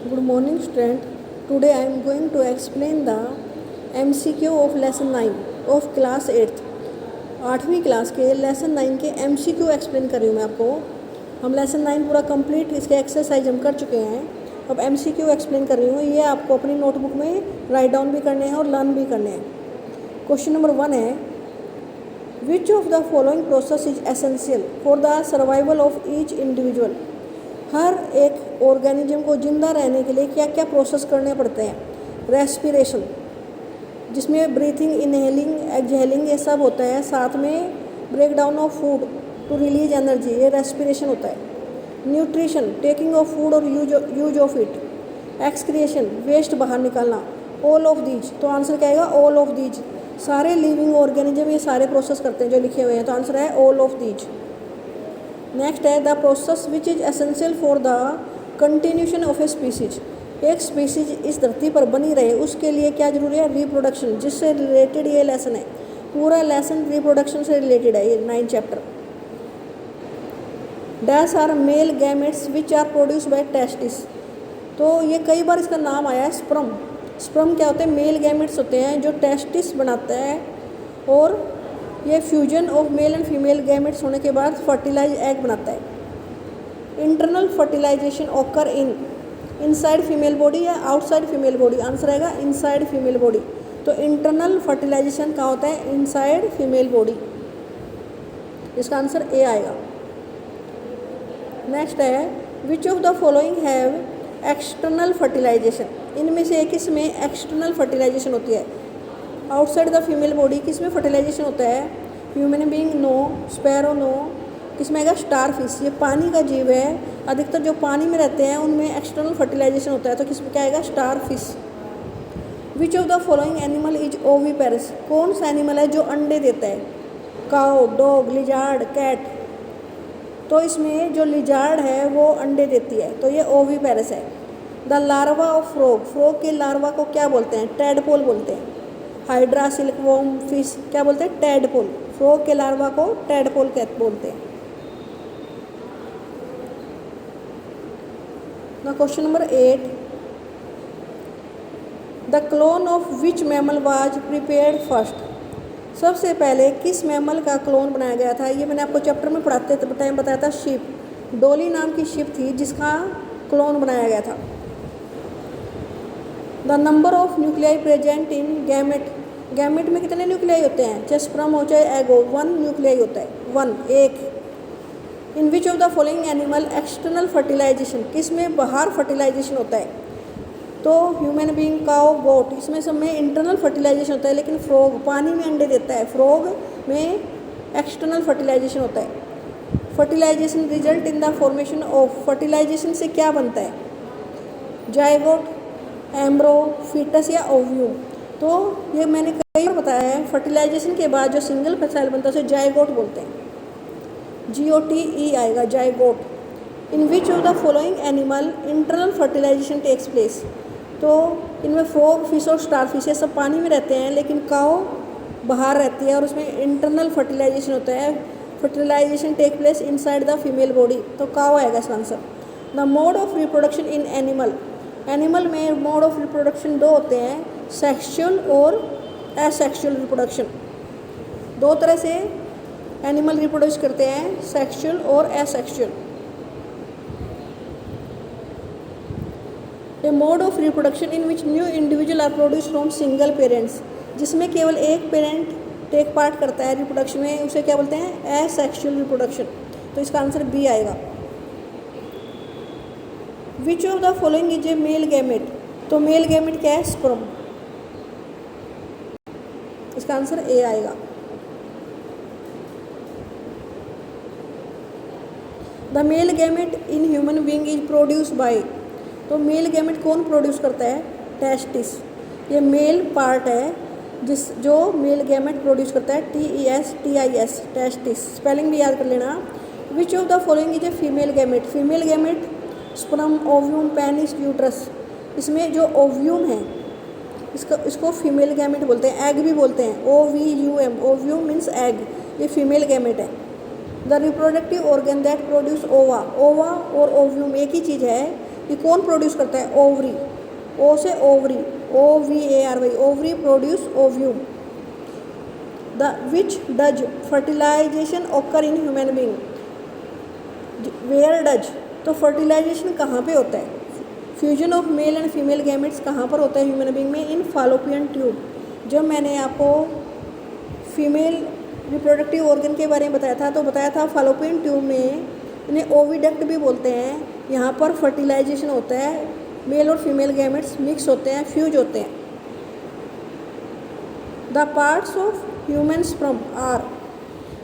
Good morning, student. Today I am going to explain the MCQ of lesson 9 of class 8th. 8वीं class के lesson 9 के MCQ explain कर रही हूँ मैं आपको. हम लेसन 9 पूरा कंप्लीट इसके एक्सरसाइज हम कर चुके हैं. अब MCQ एक्सप्लेन कर रही हूँ. ये आपको अपनी नोटबुक में राइट डाउन भी करने हैं और लर्न भी करने हैं. क्वेश्चन नंबर 1 है, which of the following process is essential for the survival of each individual. हर एक ऑर्गेनिज्म को जिंदा रहने के लिए क्या क्या प्रोसेस करने पड़ते हैं. रेस्पिरेशन, जिसमें ब्रीथिंग, इनहेलिंग, एक्सहेलिंग ये सब होता है. साथ में break down of food to release energy, ये रेस्पिरेशन होता है. न्यूट्रिशन, टेकिंग ऑफ फूड और use of it. Excretion, waste बाहर निकालना. ऑल ऑफ दीज, तो आंसर क्या आएगा, ऑल ऑफ दीज. सारे लिविंग ऑर्गेनिज्म ये सारे प्रोसेस करते हैं जो लिखे हुए हैं, तो आंसर है ऑल ऑफ दीज. नेक्स्ट है, the process which is essential for the continuation of a species. एक स्पीसीज इस धरती पर बनी रहे उसके लिए क्या जरूरी है, रिप्रोडक्शन. जिससे रिलेटेड ये लेसन है. पूरा लेसन रिप्रोडक्शन से रिलेटेड है, ये 9 chapter. Dash are male gametes which are produce by testis. तो ये कई बार इसका नाम आया है स्पर्म. स्पर्म क्या होते हैं, मेल गैमेट्स होते हैं जो टेस्टिस बनाता है. और ये fusion of male and female gametes होने के बाद फर्टिलाइज एग बनाता है. Internal fertilization occur inside female body या आउटसाइड फीमेल बॉडी. आंसर आएगा इनसाइड फीमेल बॉडी. तो इंटरनल फर्टिलाइजेशन का होता है इनसाइड फीमेल बॉडी. इसका आंसर ए आएगा. नेक्स्ट है, which of the following have external fertilization. इनमें से एक इसमें एक्सटर्नल फर्टिलाइजेशन होती है. आउटसाइड द फीमेल बॉडी किसमें फर्टिलाइजेशन होता है, human being no, sparrow no. किसमें आएगा, स्टार फिश. ये पानी का जीव है, अधिकतर जो पानी में रहते हैं उनमें एक्सटर्नल फर्टिलाइजेशन होता है. तो किसमें क्या आएगा, star fish. Which of the following animal is oviparous. कौन सा एनिमल है जो अंडे देता है, काउ, डॉग, लिजार्ड, कैट. तो इसमें जो लिजार्ड है वो अंडे देती है, तो ये ओविपेरस है. The larva of frog. Frog के लार्वा को क्या बोलते हैं, टैडपोल बोलते हैं. हाइड्रा, सिल्कवॉर्म, फिश क्या बोलते हैं, टैडपोल. फ्रॉग के लार्वा को टैडपोल बोलते हैं. ना question number 8, the clone of which mammal was prepared first. सबसे पहले किस मैमल का क्लोन बनाया गया था. ये मैंने आपको चैप्टर में पढ़ाते टाइम बताया था. शिप, डोली नाम की शिप थी जिसका क्लोन बनाया गया था. The number of nuclei present in gamete. Gamete में कितने न्यूक्लियाई होते हैं, चाहे स्पर्म हो चाहे एग हो, 1 न्यूक्लियाई होता है, 1 एक. In which of the following animal external fertilisation. किस में बाहर फर्टिलाइजेशन होता है, तो ह्यूमन बीइंग, काउ, गोट. इसमें सब में इंटरनल फर्टिलाइजेशन होता है. लेकिन फ्रॉग पानी में अंडे देता है, फ्रॉग में एक्सटर्नल फर्टिलाइजेशन होता है. Fertilization result in the formation of. Fertilization से क्या बनता है, जायगोट, एम्ब्रो, फीटस या ओव्यूम. तो ये मैंने कई बार बताया है, फर्टिलाइजेशन के बाद जो सिंगल सेल बनता है उसे जायगोट बोलते हैं. GOTE आएगा, zygote. In which of the following animal internal fertilization takes place. तो इनमें फ्रॉग, फिश और स्टार फिश ये सब पानी में रहते हैं, लेकिन काउ बाहर रहती है और उसमें इंटरनल फर्टिलाइजेशन होता है. Fertilization take place inside the female body, तो काउ आएगा इसका answer. The mode of reproduction in animal. Animal में मोड ऑफ रिप्रोडक्शन 2 होते हैं, सेक्सुअल और एसेक्सुअल रिप्रोडक्शन. 2 तरह से एनिमल रिप्रोड्यूस करते हैं, सेक्सुअल और asexual. A mode of reproduction in which new individual are produce from single parents. जिसमें केवल एक पेरेंट टेक पार्ट करता है रिप्रोडक्शन में, उसे क्या बोलते हैं, एसेक्सुअल रिप्रोडक्शन. तो इसका आंसर बी आएगा. विच of the following is a male gamete. तो मेल गैमेट क्या है, स्पर्म. इसका आंसर ए आएगा. The male gamete in human being is produce by. तो मेल गैमेट कौन प्रोड्यूस करता है, टेस्टिस. ये मेल पार्ट है जो मेल गैमेट प्रोड्यूस करता है, TESTIS, टेस्टिस. स्पेलिंग भी याद कर लेना. विच of the following is a female gamete. Female gamete sperm, ovum, penis, uterus. इसमें जो ओव्यूम है इसको फीमेल गैमेट बोलते हैं, एग भी बोलते हैं, OVUM. ओव्यूम मीन्स एग, ये फीमेल गैमेट है. The reproductive organ that produce ओवा. ओवा और ओव्यूम एक ही चीज़ है. ये कौन प्रोड्यूस करता है? ओवरी, ओ से ovary, OVARY, ovary produce ovum. The which does fertilisation occur in human being, where does, तो फर्टिलाइजेशन कहाँ पे होता है? Fusion of male and female gametes कहाँ पर होता है ह्यूमन बींग में? In fallopian tube. जब मैंने आपको फीमेल रिप्रोडक्टिव ऑर्गन के बारे में बताया था तो बताया था फालोपियन ट्यूब में, इन्हें ओविडक्ट भी बोलते हैं, यहाँ पर फर्टिलाइजेशन होता है, मेल और फीमेल गैमेट्स मिक्स होते हैं, फ्यूज होते हैं। The parts of human sperm are,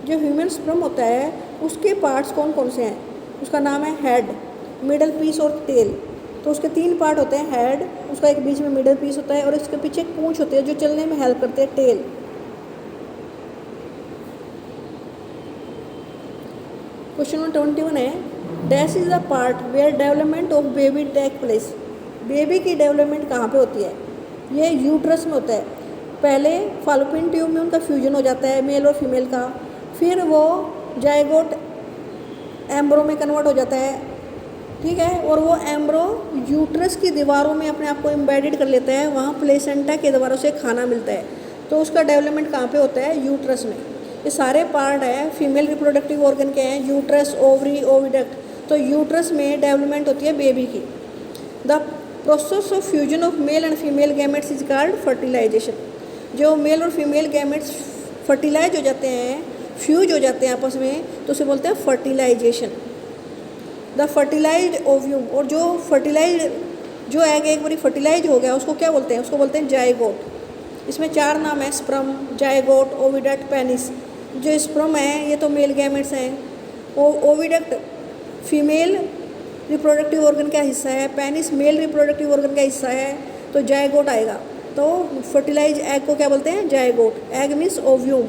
जो ह्यूमन स्पर्म होता है उसके पार्ट्स कौन कौन से हैं? उसका नाम है हेड, मिडल पीस और टेल। तो उसके 3 पार्ट होते हैं, हेड, उसका एक बीच में मिडल पीस होता है और इसके पीछे एक पूंछ होती है जो चलने में हेल्प करती है, टेल। क्वेश्चन नंबर 21 है, dash is the part where development of baby take place. Baby की डेवलपमेंट कहाँ पे होती है? ये यूट्रस में होता है। पहले फालोपियन ट्यूब में उनका फ्यूजन हो जाता है मेल और फीमेल का, फिर वो जाइगोट एम्ब्रो में कन्वर्ट हो जाता है, ठीक है, और वो एम्ब्रो यूट्रस की दीवारों में अपने आप को एम्बेडेड कर लेता है, वहाँ प्लेसेंटा के द्वारा उसे खाना मिलता है। तो उसका डेवलपमेंट कहाँ पे होता है? यूट्रस में। ये सारे पार्ट है फीमेल रिप्रोडक्टिव ऑर्गन के हैं, यूट्रस, ओवरी, ओविडक्ट। तो यूट्रस में डेवलपमेंट होती है बेबी की। The process of fusion of male and female gametes is called fertilization. जो मेल और फीमेल गैमेट्स फर्टिलाइज हो जाते हैं, फ्यूज हो जाते हैं आपस में, तो उसे बोलते हैं फर्टिलाइजेशन। द फर्टिलाइज्ड ओव्यूम, और जो एग एक बारी फर्टिलाइज हो गया उसको क्या बोलते हैं? उसको बोलते हैं जाइगोट। इसमें 4 नाम है, स्पर्म, जाइगोट, ओविडक्ट, पेनिस। जो स्पर्म है ये तो मेल गैमेट्स हैं, ओविडक्ट फीमेल रिप्रोडक्टिव ऑर्गन का हिस्सा है, पेनिस मेल रिप्रोडक्टिव ऑर्गन का हिस्सा है, तो जाइगोट आएगा। तो फर्टिलाइज एग को क्या बोलते हैं? Zygote. Egg means ovum,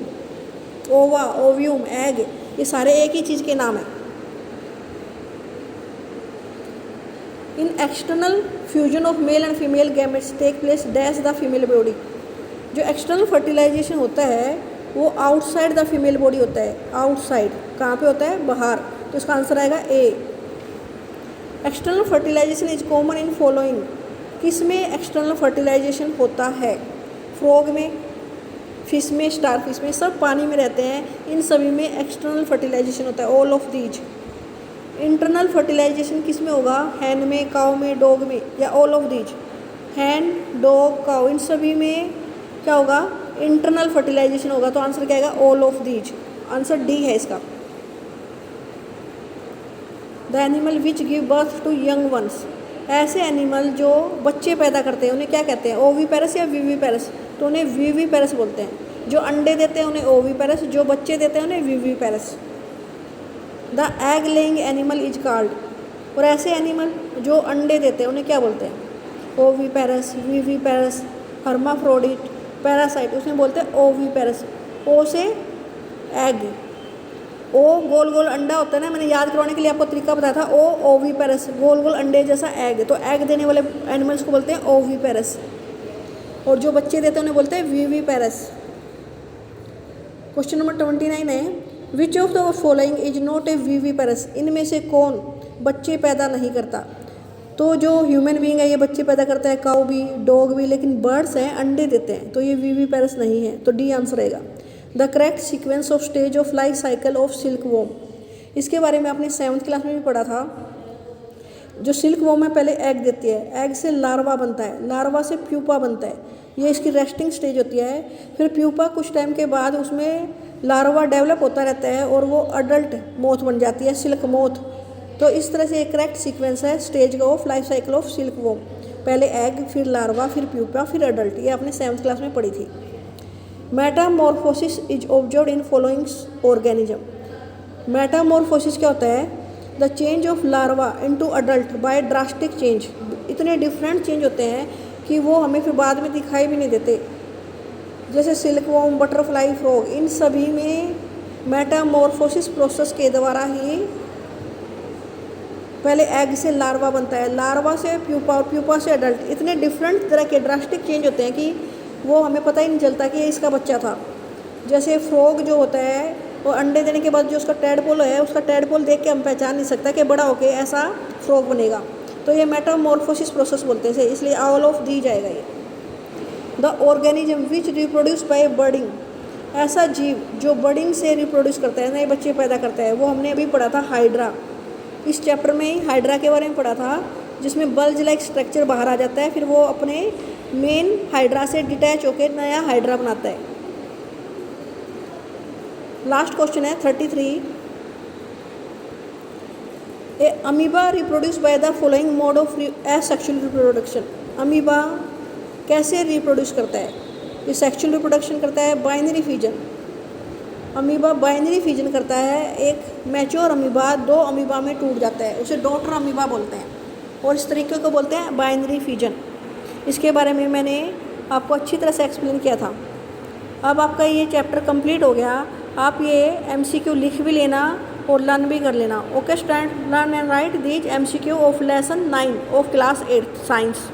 ova, ovum, egg, ये सारे एक ही चीज़ के नाम हैं। In external fusion of male and female gametes take place dash the female body. जो एक्सटर्नल फर्टिलाइजेशन होता है वो आउटसाइड द फीमेल बॉडी होता है। आउटसाइड कहाँ पे होता है? बाहर। तो इसका आंसर आएगा A. External fertilisation is common in following. किस में एक्सटर्नल फर्टिलाइजेशन होता है? फ्रॉग में, फिश में, स्टार फिश में, सब पानी में रहते हैं, इन सभी में एक्सटर्नल फर्टिलाइजेशन होता है, all of these. Internal fertilization किस में होगा? हैन में, काउ में, डॉग में, या all of these? Hen, dog, cow, इन सभी में क्या होगा? इंटरनल फर्टिलाइजेशन होगा। तो आंसर क्या आएगा? All of these. Answer D है इसका। The animal which give birth to young ones. ऐसे एनिमल जो बच्चे पैदा करते हैं उन्हें क्या कहते हैं? ओवीपेरस या विवीपेरस? तो उन्हें विवीपेरस बोलते हैं। जो अंडे देते हैं उन्हें ओवीपेरस, जो बच्चे देते हैं उन्हें viviparous. The egg laying animal is called. और ऐसे एनिमल जो अंडे देते हैं उन्हें क्या बोलते हैं? ओवीपेरस, विवीपेरस, हर्माफ्रोडिट, पैरासाइट, उसमें बोलते हैं ओवीपेरस। ओ से एग, ओ गोल गोल अंडा होता है ना, मैंने याद करवाने के लिए आपको तरीका बताया था। ओ ओवीपेरस, गोल गोल अंडे जैसा एग, तो एग देने वाले एनिमल्स को बोलते हैं ओवीपेरस, और जो बच्चे देते हैं उन्हें बोलते हैं विवीपेरस। क्वेश्चन नंबर 29 है, which of the following is not a viviparous. इनमें से कौन बच्चे पैदा नहीं करता? तो जो ह्यूमन बीइंग है ये बच्चे पैदा करता है, काऊ भी, डॉग भी, लेकिन बर्ड्स हैं अंडे देते हैं, तो ये विवीपेरस नहीं है। तो डी आंसर रहेगा। The correct sequence of stage of life cycle of silk worm. इसके बारे में आपने 7th क्लास में भी पढ़ा था। जो सिल्क वॉर्म है पहले एग देती है, एग से लार्वा बनता है, लार्वा से प्यूपा बनता है, ये इसकी रेस्टिंग स्टेज होती है। फिर प्यूपा कुछ टाइम के बाद उसमें लार्वा डेवलप होता रहता है और वो अडल्ट मोथ बन जाती है, सिल्क मोथ। तो इस तरह से एक करेक्ट सीक्वेंस है stage of life cycle of silkworm. पहले एग, फिर लार्वा, फिर प्यूपा, फिर अडल्ट। ये आपने 7th क्लास में पढ़ी थी। Metamorphosis is observed in following organism. Metamorphosis क्या होता है? The change of larva into adult by drastic change. इतने डिफरेंट चेंज होते हैं कि वो हमें फिर बाद में दिखाई भी नहीं देते। जैसे सिल्क वॉर्म, बटरफ्लाई, फ्रॉग, इन सभी में मेटामॉर्फोसिस प्रोसेस के द्वारा ही पहले एग से लार्वा बनता है, लार्वा से प्यूपा और प्यूपा से अडल्ट। इतने डिफरेंट तरह के ड्रास्टिक चेंज होते हैं कि वो हमें पता ही नहीं चलता कि ये इसका बच्चा था। जैसे फ्रॉग जो होता है वो अंडे देने के बाद जो उसका टैडपोल है, उसका टैडपोल देख के हम पहचान नहीं सकता कि बड़ा होके ऐसा फ्रॉग बनेगा। तो ये मेटामॉर्फोसिस प्रोसेस बोलते हैं, इसलिए ऑल ऑफ दी जाएगा ये। The organism which reproduce by budding, ऐसा जीव जो बर्डिंग से रिप्रोड्यूस करता है, नए बच्चे पैदा करता है, वो हमने अभी पढ़ा था हाइड्रा। इस चैप्टर में ही हाइड्रा के बारे में पढ़ा था, जिसमें बल्ज लाइक स्ट्रक्चर बाहर आ जाता है, फिर वो अपने मेन हाइड्रा से डिटैच होकर नया हाइड्रा बनाता है। लास्ट क्वेश्चन है 33। A amoeba reproduce by the following mode of asexual reproduction. Amoeba कैसे रिप्रोड्यूस करता है? ये सेक्सुअल रिप्रोडक्शन करता है binary fission. Amoeba binary fission करता है, एक मैच्योर अमीबा दो अमीबा में टूट जाता है, उसे डॉटर अमीबा बोलते हैं, और इस तरीके को बोलते हैं बाइनरी फिजन। इसके बारे में मैंने आपको अच्छी तरह से एक्सप्लेन किया था। अब आपका ये चैप्टर कंप्लीट हो गया। आप ये MCQ लिख भी लेना और लर्न भी कर लेना। Okay student, learn and right these MCQ of lesson 9 of class 8 science.